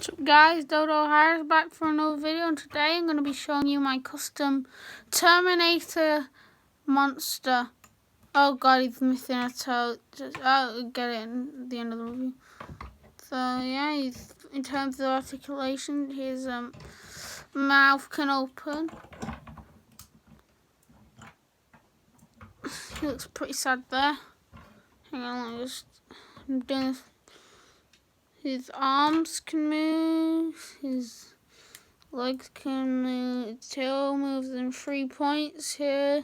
What's up guys, Dodo Harris back for another video, and today I'm going to be showing you my custom Terminator monster. Oh god, he's missing a toe. I'll get it at the end of the review. So yeah, he's, in terms of articulation, his mouth can open. He looks pretty sad there. Hang on, I'm doing this. His arms can move, his legs can move, his tail moves in 3 points, here,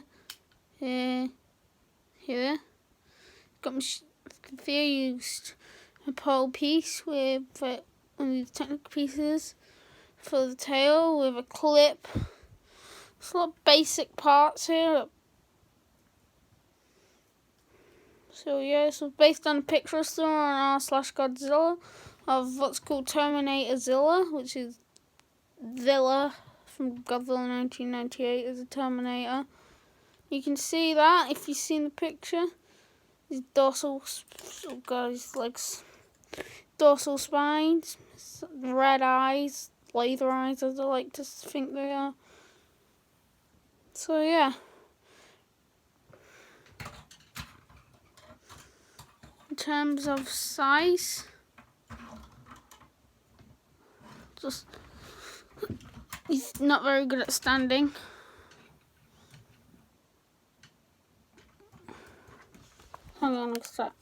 here, here. Got used a pole piece with these technical pieces for the tail with a clip. There's a lot of basic parts here. So yeah, so based on a picture store on r/Godzilla of what's called Terminator Zilla, which is Zilla from Godzilla 1998 as a Terminator. You can see that if you've seen the picture. His dorsal, oh god, his legs, dorsal spines, red eyes, laser eyes as I like to think they are. So yeah. In terms of size, he's not very good at standing. Hang on a sec.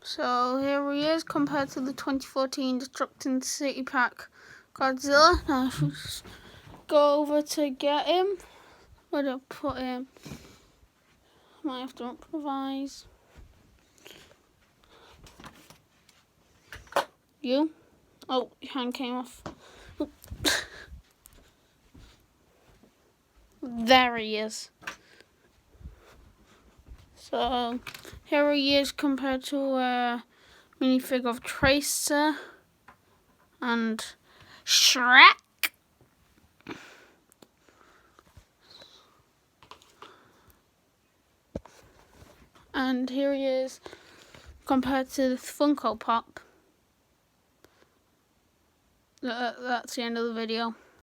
So here he is compared to the 2014 Destructing City Pack Godzilla. Now if we just go over to get him, where do I put him? Might have to improvise. You? Oh, your hand came off. There he is. So here he is compared to a minifig of Tracer and Shrek. And here he is compared to the Funko Pop. That's the end of the video.